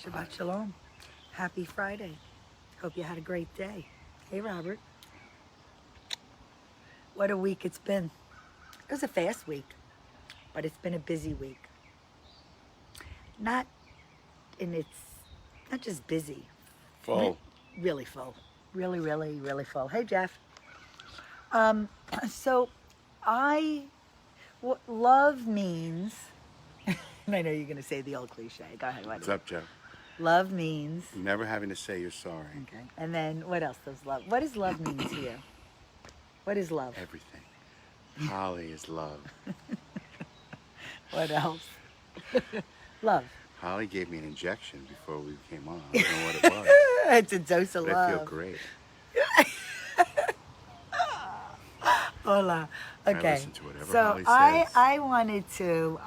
Shabbat Shalom. Happy Friday. Hope you had a great day. Hey, Robert. What a week it's been. It was a fast week, but it's been a busy week. Not not just busy. Full. Really full. Really, really, really full. Hey, Jeff. So what love means, and I know you're going to say the old cliche. Go ahead. What's up, Joe? Love means. Never having to say you're sorry. Okay. And then what else does love? What does love mean to you? What is love? Everything. Holly is love. What else? Love. Holly gave me an injection before we came on. I don't know what it was. It's a dose of But love. I feel great. Hola. Okay. I listen to whatever So Holly says. I wanted to.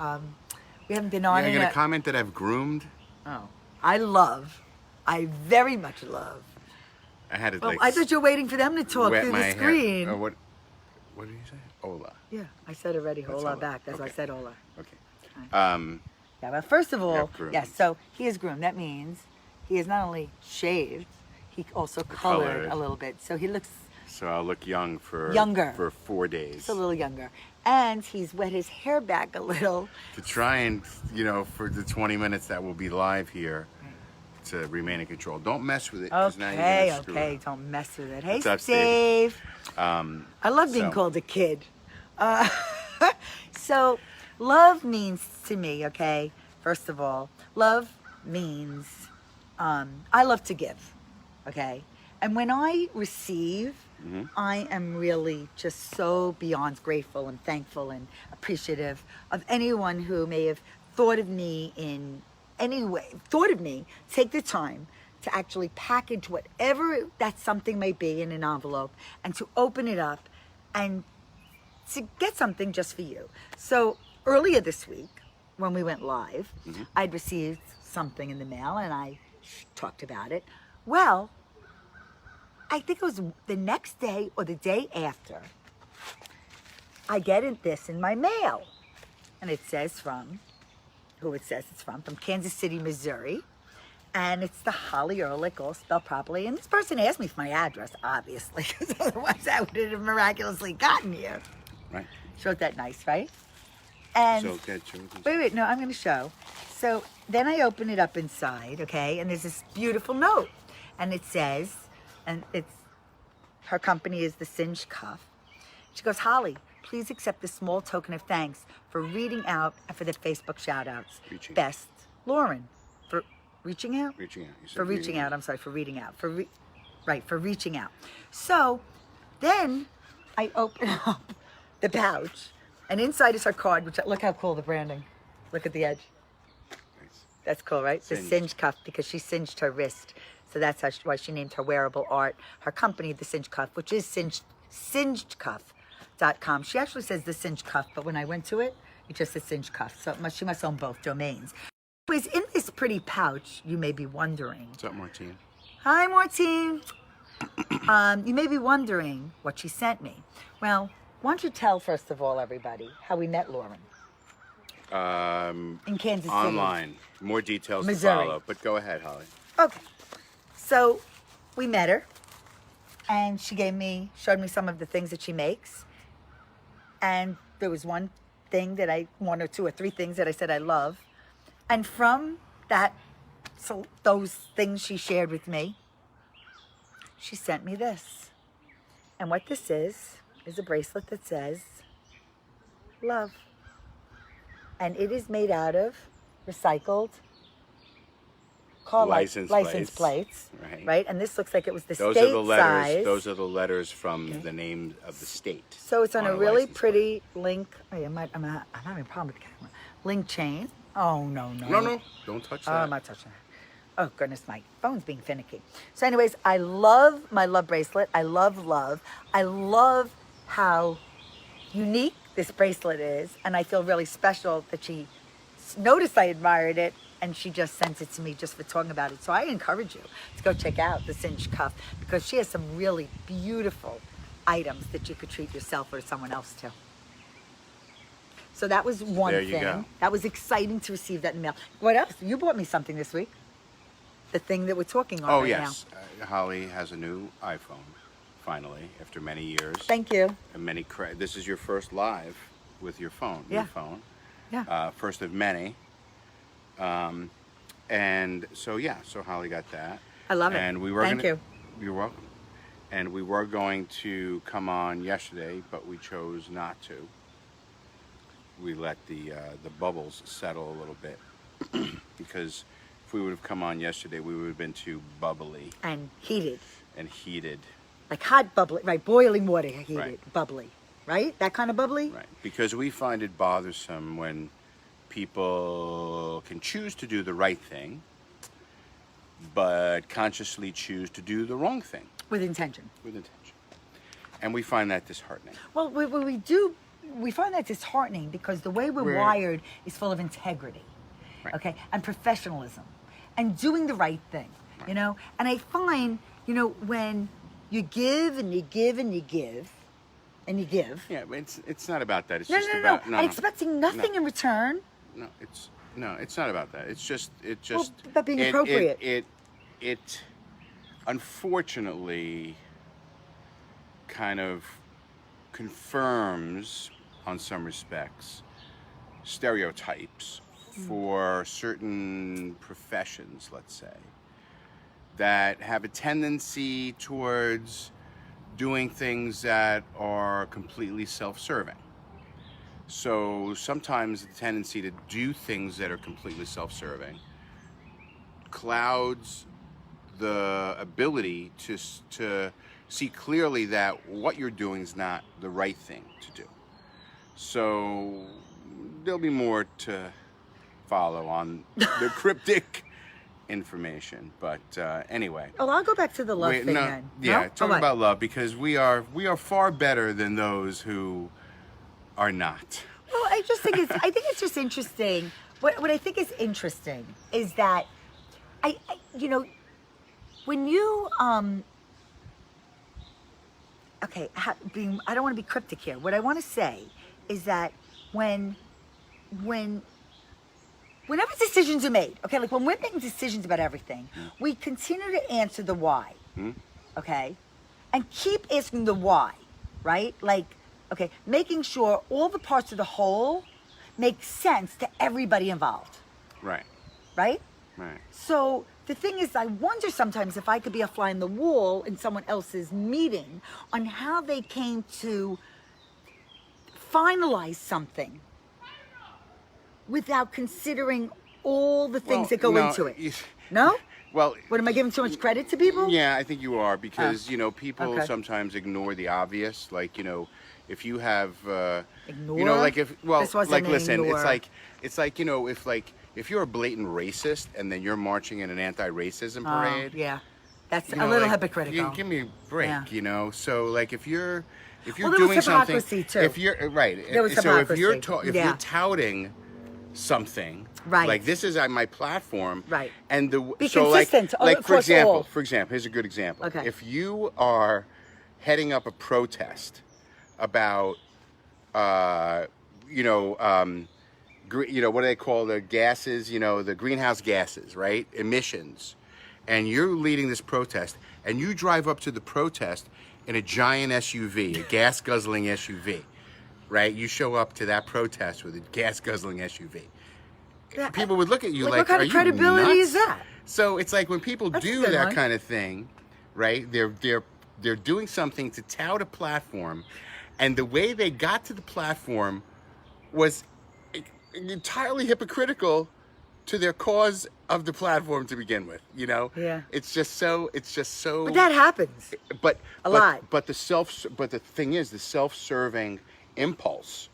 We haven't been on. You're in going a- to comment that I've groomed? Oh. I very much love. I had to Well, like. I thought you were waiting for them to talk wet through my the hair. screen. What did you say? Ola. Yeah, I said already. That's Hola Ola. back. That's why I Okay. said hola. Okay. Yeah, but first of all, groomed. yes, so he is groomed. That means he is not only shaved, he also colored Colored. a little bit. So he looks So I'll look young for Younger. for 4 days. just a little younger. And he's wet his hair back a little. To try and, for the 20 minutes that will be live here, to remain in control. Don't mess with it. 'Cause now you're Okay, gonna screw it okay, up. don't mess with it. Hey, What's up, Steve. Steve? I love being so- called a kid. So, love means to me, okay, first of all, love means I love to give, okay? And when I receive, I am really just so beyond grateful and thankful and appreciative of anyone who may have thought of me in any way, take the time to actually package whatever that something may be in an envelope and to open it up and to get something just for you. So earlier this week, when we went live, I'd received something in the mail and I talked about it. Well, I think it was the next day or the day after, I get this in my mail. And it says from Kansas City, Missouri. And it's the Holly Ehrlich, all spelled properly. And this person asked me for my address, obviously, because otherwise I would have miraculously gotten here. Right. Showed that nice, right? And So get you. wait, no, I'm going to show. So then I open it up inside, okay, and there's this beautiful note, and it says, her company is the Singed Cuff. She goes, Holly, please accept this small token of thanks for reading out and for the Facebook shout outs. Reaching. Best, Lauren, for reaching out? Reaching out. You said For reaching out, I'm sorry, for reading out. For reaching out. So then I open up the pouch, and inside is her card, which, look how cool the branding. Look at the edge. Nice. That's cool, right? The Singed. Singed Cuff, because she singed her wrist. So that's why she named her wearable art, her company, the Singed Cuff, which is singedcuff.com. She actually says the Singed Cuff, but when I went to it, it just says Singed Cuff. So she must own both domains. Anyways, in this pretty pouch, you may be wondering. What's up, Martine? Hi, Martine. You may be wondering what she sent me. Well, why don't you tell, first of all, everybody, how we met Lauren in Kansas City. Online. More details Missouri. to follow. But go ahead, Holly. Okay. So we met her, and she showed me some of the things that she makes. And there was one or two or three things that I said I love. And from those things she shared with me, she sent me this. And what this is a bracelet that says love. And it is made out of recycled car license plates. Right. And this looks like it was the Those state are the letters. size. Those are the letters from the name of the state. So it's on a our really license pretty link. Oh, I'm having a problem with the camera. Link chain. Oh, no. plate. No. Don't touch Oh, that. I'm not touching it. Oh, goodness, my phone's being finicky. So anyways, I love my love bracelet. I love love. I love how unique this bracelet is. And I feel really special that she noticed I admired it and she just sent it to me just for talking about it. So I encourage you to go check out the Singed Cuff because she has some really beautiful items that you could treat yourself or someone else to. So that was one There thing. you go. That was exciting to receive that in the mail. What else? You bought me something this week. the thing that we're talking on Oh right yes, Holly has a new iPhone, finally, after many years. now. Thank you. And this is your first live with your phone. Yeah. New phone. Yeah. First of many. And so yeah, so Holly got that. I love it. And we were Thank you. You're welcome. And we were going to come on yesterday, but we chose not to. We let the bubbles settle a little bit because if we would have come on yesterday, we would have been too bubbly And heated. and heated. Like hot bubbly, right? Boiling water heated, Right. bubbly, right? That kind of bubbly? Right. Because we find it bothersome when people can choose to do the right thing, but consciously choose to do the wrong thing With intention. with intention. And we find that disheartening. Well, we find that disheartening because the way we're wired is full of integrity, Right. okay, and professionalism, and doing the right thing, you know. And I find, you know, when you give and you give and you give, and you give, Yeah, but it's not about that. It's no, just no, no, about and expecting nothing No. in return. No, it's not about that. It's just about being appropriate. It unfortunately kind of confirms, on some respects, stereotypes for certain professions, let's say, that have a tendency towards doing things that are completely self-serving. So sometimes the tendency to do things that are completely self-serving clouds the ability to see clearly that what you're doing is not the right thing to do. So there'll be more to follow on the cryptic information, but anyway. Oh, I'll go back to the love thing then. Yeah, No? talking what? about love, because we are far better than those who are not. Well, I think it's just interesting. What I think is interesting is that I you know, when you okay, I don't want to be cryptic here. What I want to say is that whenever decisions are made, okay, like when we're making decisions about everything, we continue to answer the why, okay, and keep asking the why, right? Like, okay, making sure all the parts of the whole make sense to everybody involved, Right. right? Right. So the thing is, I wonder sometimes if I could be a fly in the wall in someone else's meeting on how they came to finalize something without considering all the things that go into it. No? Well, What, am I giving too much credit to people? yeah, I think you are, because you know, people Okay. sometimes ignore the obvious. Like, you know, if you have Ignore? you know, like if This wasn't like an listen, ignore. it's like, you know, if you're a blatant racist and then you're marching in an anti-racism parade, Yeah. That's you a know, little like, hypocritical. Give me a break, Yeah. you know. So like if you're Well, there was doing something, hypocrisy, too. if you're right, There was so if you're hypocrisy. if Yeah. you're touting something, Right. like this is my platform, Right. and Be so like consistent for across example, all. here's a good example. Okay. If you are heading up a protest about you know, you know, what do they call the gases, you know, the greenhouse gases, right? Emissions. And you're leading this protest, and you drive up to the protest in a giant SUV, a gas guzzling SUV, right? You show up to that protest with a gas guzzling SUV. Yeah, People would look at you like, like, what kind are of you credibility nuts? is that? So it's like when people That's a do good that one. kind of thing, right? They're doing something to tout a platform, and the way they got to the platform was entirely hypocritical to their cause of the platform to begin with. You know, Yeah. It's just so. But that happens. But A lot. But the thing is, the self-serving impulse,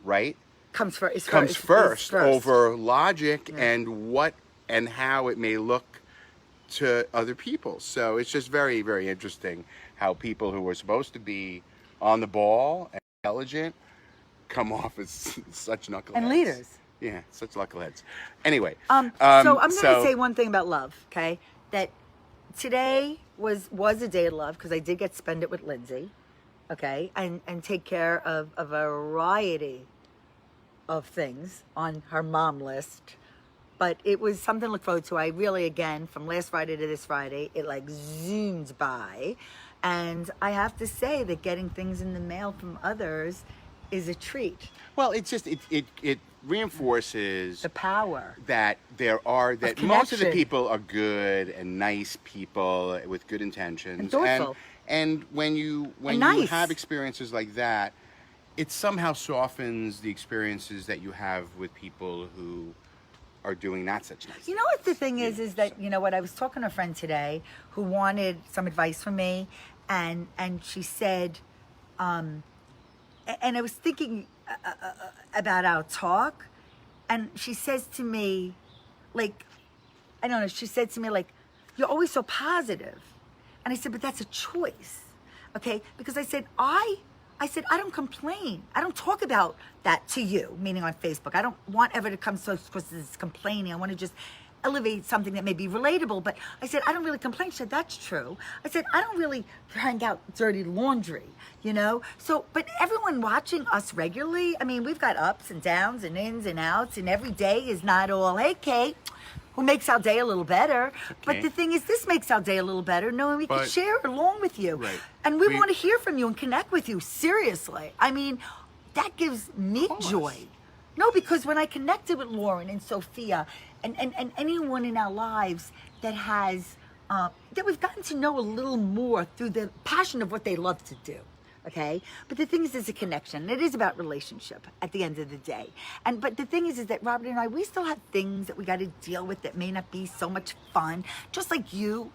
right, Comes first. comes first over logic and what and how it may look to other people. So it's just very, very interesting how people who are supposed to be on the ball and intelligent come off as such knuckleheads. And leaders. Yeah, such knuckleheads. Anyway. So I'm going to say one thing about love, okay? That today was a day of love because I did get to spend it with Lindsay, okay? And take care of a variety of things on her mom list. But it was something to look forward to. I really, again, from last Friday to this Friday, it like zoomed by. And I have to say that getting things in the mail from others is a treat. Well, it's just it reinforces The power. that most of the connection. people are good and nice people with good intentions. And thoughtful. And when you nice. have experiences like that, it somehow softens the experiences that you have with people who are doing not such nice. You know what the thing is that, you know what, I was talking to a friend today who wanted some advice from me, and she said, and I was thinking about our talk, and she says to me, like, I don't know, she said to me, like, you're always so positive. And I said, but that's a choice, okay? Because I said, I don't complain. I don't talk about that to you, meaning on Facebook. I don't want ever to come so because it's complaining. I want to just elevate something that may be relatable. But I said, I don't really complain. She said, that's true. I said, I don't really hang out dirty laundry, you know? So, but everyone watching us regularly, I mean, we've got ups and downs and ins and outs, and every day is not all, hey, Kate, who makes our day a little better. Okay. But the thing is, this makes our day a little better, knowing we can But- share along with you. Right. And we want to hear from you and connect with you, seriously. I mean, that gives me course. joy. No, because when I connected with Lauren and Sophia and anyone in our lives that has, that we've gotten to know a little more through the passion of what they love to do. Okay, but the thing is, there's a connection. It is about relationship at the end of the day. But the thing is that Robert and I, we still have things that we got to deal with that may not be so much fun, just like you.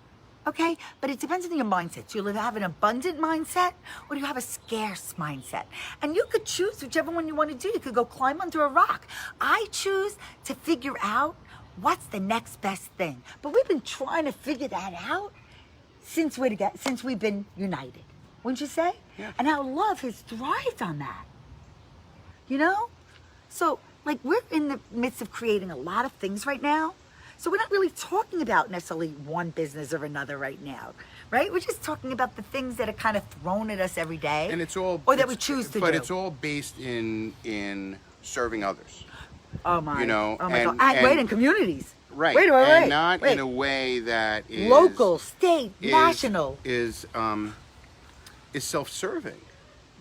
Okay, but it depends on your mindset. Do you have an abundant mindset, or do you have a scarce mindset? And you could choose whichever one you want to do. You could go climb under a rock. I choose to figure out what's the next best thing. But we've been trying to figure that out since we've been united. Wouldn't you say? Yeah. And our love has thrived on that. You know? So, like, we're in the midst of creating a lot of things right now. So we're not really talking about necessarily one business or another right now, right? We're just talking about the things that are kind of thrown at us every day. And it's all, or that we choose to do. but it's all based in serving others. Oh my! you know, Oh my and- God! and- Wait, in communities. Right. Wait. And not wait. in a way that is Local, state, is- national. is self-serving.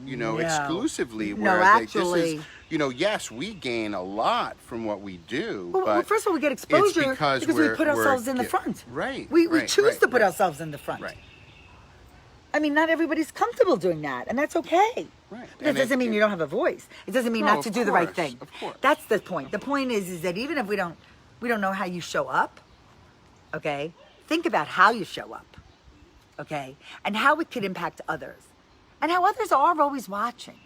You know, No. exclusively. No, Where actually- this is, you know, yes, we gain a lot from what we do. Well, but first of all, we get exposure it's because we we're- put ourselves we're in the get- front. Right. We right, choose right, to put right. ourselves in the front. Right. I mean, not everybody's comfortable doing that, and that's okay. Right. But that And doesn't mean you don't have a voice. It doesn't mean No, not to of do the right course, thing. of course. That's the point. The point is that even if we don't know how you show up, okay, think about how you show up, okay, and how it could impact others, and how others are always watching.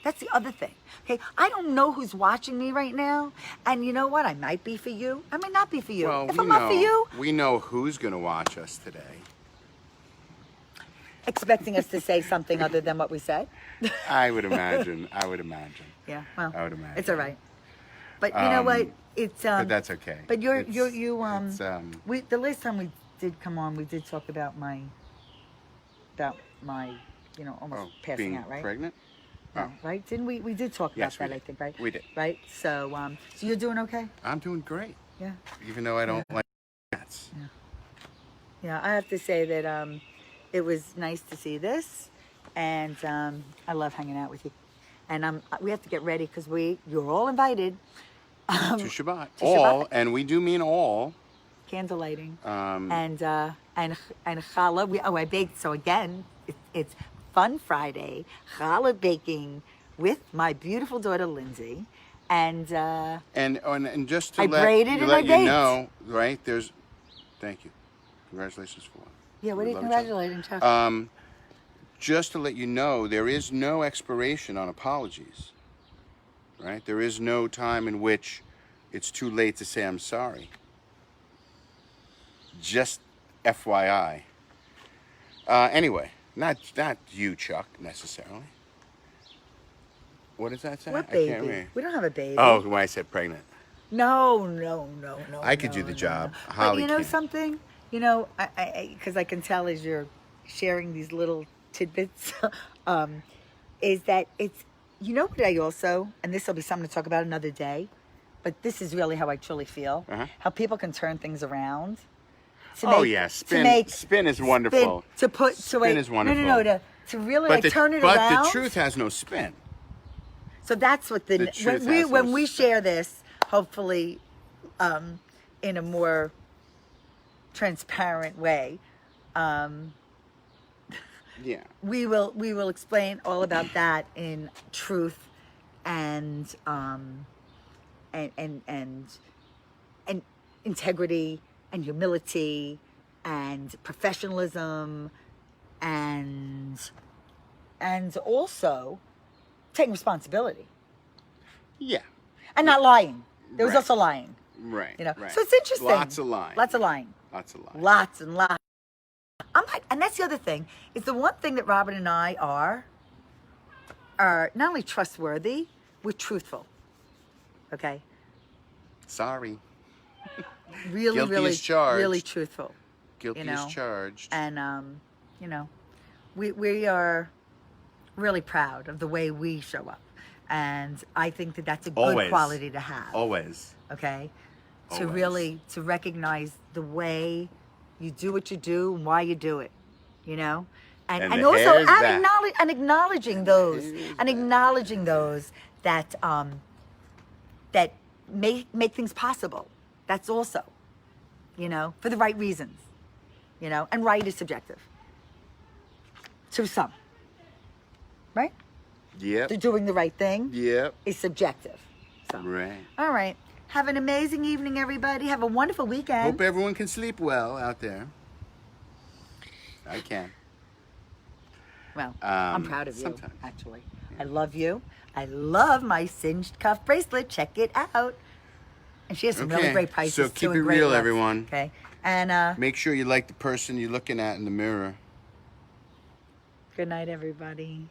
That's the other thing. Okay, I don't know who's watching me right now, and you know what? I might be for you. I might not be for you. Well, if we I'm not for you, we know who's going to watch us today. expecting us to say something other than what we said. I would imagine. I would imagine. Yeah, well, I would imagine. it's all right. But you know what? It's But that's okay. But you It's, we the last time we did come on, we did talk about my almost passing being out, right? pregnant. No, right? Didn't we? We did talk Yes, about we that, did. I think, right? We did. Right. So so you're doing okay? I'm doing great, Yeah. even though I don't like cats. Yeah. I have to say that it was nice to see this, and I love hanging out with you. And we have to get ready because you're all invited. To Shabbat. to All, Shabbat. and we do mean all. Candle lighting. Um, and challah. I baked. So again, it's Fun Friday, challah baking with my beautiful daughter Lindsay, and and just to I braided and I let you baked. know, right? Thank you, congratulations for one. yeah. What We are you love each other. congratulating, Chuck? Just to let you know, there is no expiration on apologies. Right? There is no time in which it's too late to say I'm sorry. Just FYI. Anyway, not you, Chuck, necessarily. What does that say? What I can't baby? read. We don't have a baby. Oh, when I said pregnant. No. I could do the job. Holly But you know can't. something? You know, because I can tell as you're sharing these little tidbits, is that it's, you know what I also, and this will be something to talk about another day, but this is really how I truly feel. Uh-huh. How people can turn things around. Oh, yeah, spin is wonderful. Spin is wonderful. To really turn it but around. the truth has no spin. So that's what The truth has when no we spin. share this, hopefully, in a more transparent way, Yeah. we will explain all about that in truth and integrity and humility and professionalism and also taking responsibility Yeah. and not lying. There was Right. also lying, Right. you know. Right. So it's interesting. Lots of lying. Lots of lying. Lots of lying. Lots and lots. I'm like, and that's the other thing. Is the one thing that Robert and I are not only trustworthy, we're truthful. Okay? Sorry. Really, Guilty really, as charged. really truthful. Guilty know, as charged. And you know, we are really proud of the way we show up. And I think that that's a good Always. quality to have. Always. Okay? To Always. really to recognize the way you do what you do and why you do it, you know, And and the also hair's back. acknowledging those that that make things possible. That's also, you know, for the right reasons, you know, and right is subjective to some, right? Yep. They're doing the right thing Yep. is subjective. So, Right. all right. Have an amazing evening, everybody. Have a wonderful weekend. Hope everyone can sleep well out there. I can. Well, I'm proud of you, sometimes. actually. I love you. I love my singed cuff bracelet. Check it out. And she has some really Okay, great prices. so too, keep and it great real, looks. everyone. Okay. And Make sure you like the person you're looking at in the mirror. good night, everybody.